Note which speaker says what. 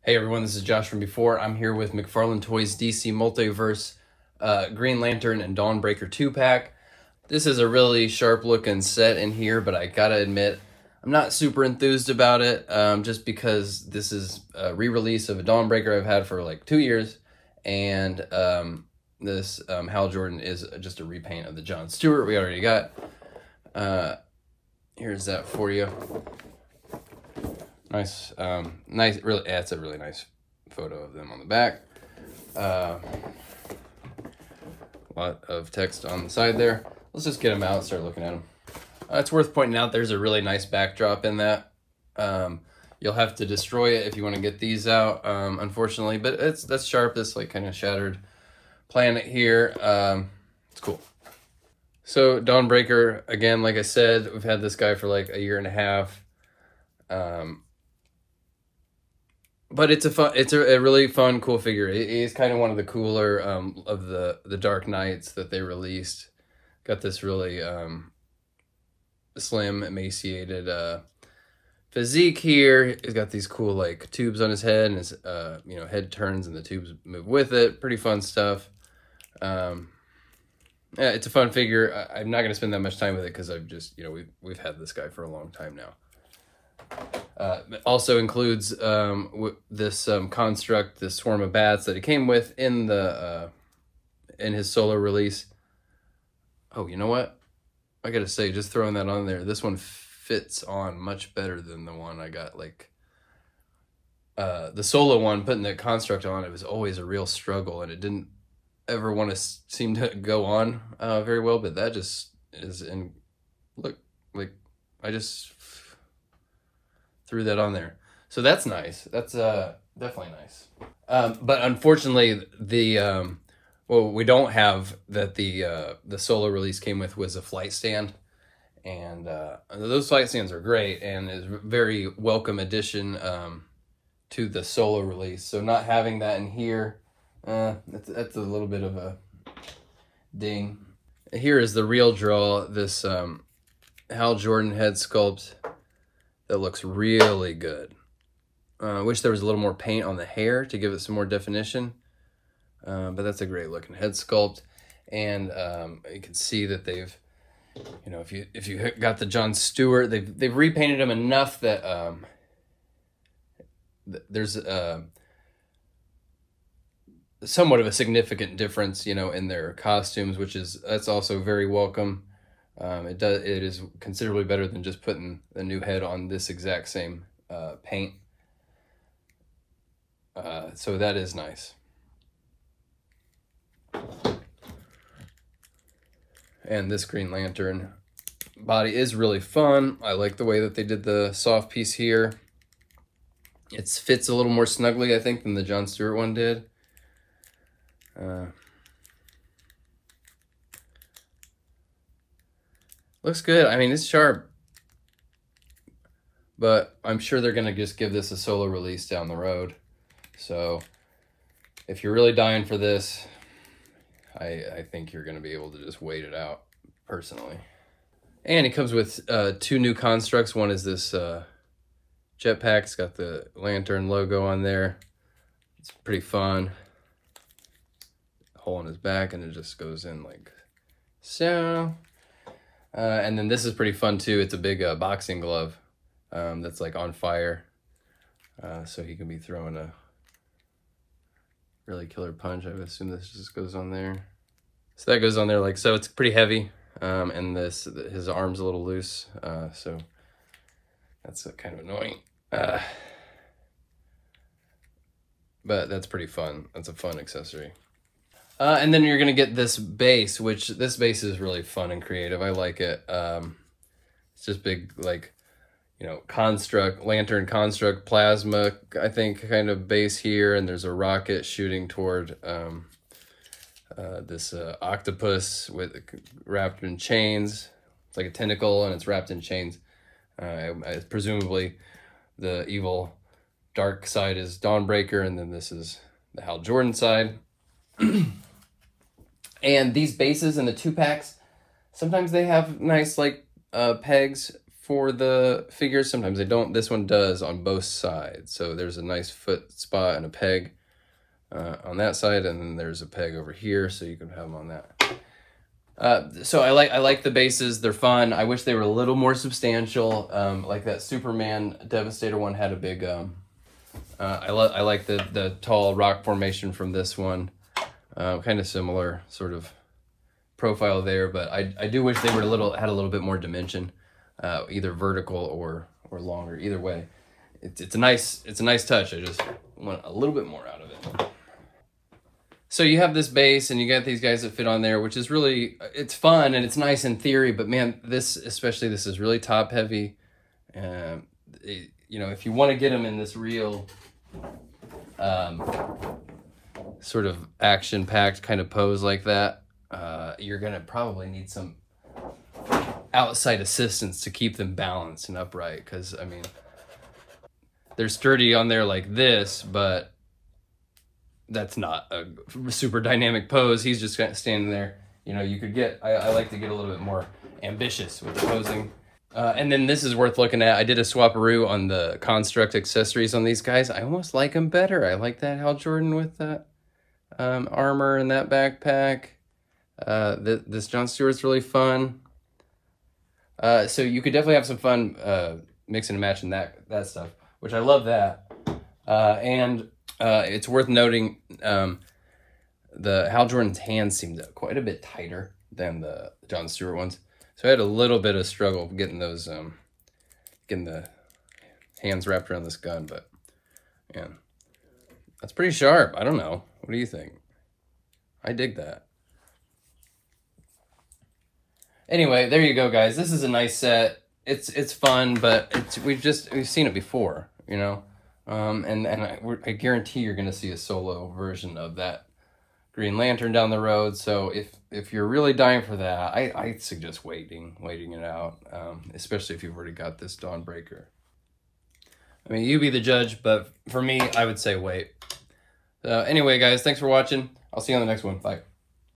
Speaker 1: Hey everyone, this is Josh from before. I'm here with McFarlane Toys DC Multiverse Green Lantern and Dawnbreaker 2-pack. This is a really sharp looking set in here, but I gotta admit, I'm not super enthused about it, just because this is a re-release of a Dawnbreaker I've had for like 2 years, and this Hal Jordan is just a repaint of the John Stewart we already got. Here's that for you. Nice, really, yeah, it's a really nice photo of them on the back. Lot of text on the side there. Let's just get them out and start looking at them. It's worth pointing out there's a really nice backdrop in that. You'll have to destroy it if you want to get these out, unfortunately, but that's sharp, this like kind of shattered planet here. It's cool. So Dawnbreaker, again, like I said, we've had this guy for like a year and a half. But it's a really fun, cool figure. It is kind of one of the cooler of the Dark Knights that they released. Got this really slim, emaciated physique here. He's got these cool like tubes on his head, and his head turns and the tubes move with it. Pretty fun stuff. Yeah, it's a fun figure. I'm not gonna spend that much time with it because I've just we've had this guy for a long time now. It also includes this construct, this swarm of bats that it came with in the in his solo release. Oh, you know what? I gotta say, just throwing that on there, this one fits on much better than the one I got. Like the solo one, putting the construct on, it was always a real struggle, and it didn't ever want to seem to go on very well. But that just is in. Look, like I just threw that on there, so that's nice. That's definitely nice. But unfortunately, the what we don't have that the solo release came with was a flight stand, and those flight stands are great and is a very welcome addition to the solo release. So not having that in here, that's a little bit of a ding. Here is the real draw. This Hal Jordan head sculpt. That looks really good. I wish there was a little more paint on the hair to give it some more definition. But that's a great looking head sculpt. And you can see that they've, if you got the John Stewart, they've repainted him enough that there's somewhat of a significant difference, in their costumes, that's also very welcome. It is considerably better than just putting the new head on this exact same paint. So that is nice. And this Green Lantern body is really fun. I like the way that they did the soft piece here. It fits a little more snugly, I think, than the John Stewart one did. Looks good. I mean, it's sharp, but I'm sure they're going to just give this a solo release down the road. So if you're really dying for this, I think you're going to be able to just wait it out, personally. And it comes with 2 new constructs. One is this jetpack. It's got the Lantern logo on there. It's pretty fun. Hole in his back, and it just goes in like so. And then this is pretty fun too. It's a big boxing glove that's like on fire. So he can be throwing a really killer punch. I would assume this just goes on there. So that goes on there like so. It's pretty heavy. And his arm's a little loose. So that's kind of annoying. But that's pretty fun. That's a fun accessory. And then you're going to get this base, which this base is really fun and creative. I like it. It's just big, like, lantern construct, plasma, I think, kind of base here. And there's a rocket shooting toward this octopus wrapped in chains. It's like a tentacle, and it's wrapped in chains. Presumably, the evil dark side is Dawnbreaker, and then this is the Hal Jordan side. And these bases in the 2-packs, sometimes they have nice like pegs for the figures. Sometimes they don't. This one does on both sides. So there's a nice foot spot and a peg on that side, and then there's a peg over here, so you can have them on that. So I like the bases. They're fun. I wish they were a little more substantial. Like that Superman Devastator one had a big. I like the tall rock formation from this one. Kind of similar sort of profile there, but I do wish they were had a little bit more dimension, either vertical or longer. Either way, it's a nice touch. I just want a little bit more out of it. So you have this base, and you got these guys that fit on there, which is really, it's fun and it's nice in theory, but man, this is really top heavy. You know, if you want to get them in this real sort of action-packed kind of pose like that, you're gonna probably need some outside assistance to keep them balanced and upright, because I mean, they're sturdy on there like this, but that's not a super dynamic pose. He's just kind of standing there. You know, you could get, I like to get a little bit more ambitious with the posing. And then this is worth looking at. I did a swaparoo on the construct accessories on these guys. I almost like them better. I like that Hal Jordan with that armor and that backpack. This Jon Stewart's really fun. So you could definitely have some fun mixing and matching that stuff, which I love that. And it's worth noting the Hal Jordan's hands seemed quite a bit tighter than the Jon Stewart ones. So I had a little bit of struggle getting those, getting the hands wrapped around this gun, but yeah, that's pretty sharp. I don't know. What do you think? I dig that. Anyway, there you go, guys. This is a nice set. It's fun, but we've seen it before, you know. And I guarantee you're gonna see a solo version of that Green Lantern down the road. So if you're really dying for that, I suggest waiting it out, especially if you've already got this Dawnbreaker. I mean, you be the judge, but for me, I would say wait. Anyway, guys, thanks for watching. I'll see you on the next one. Bye.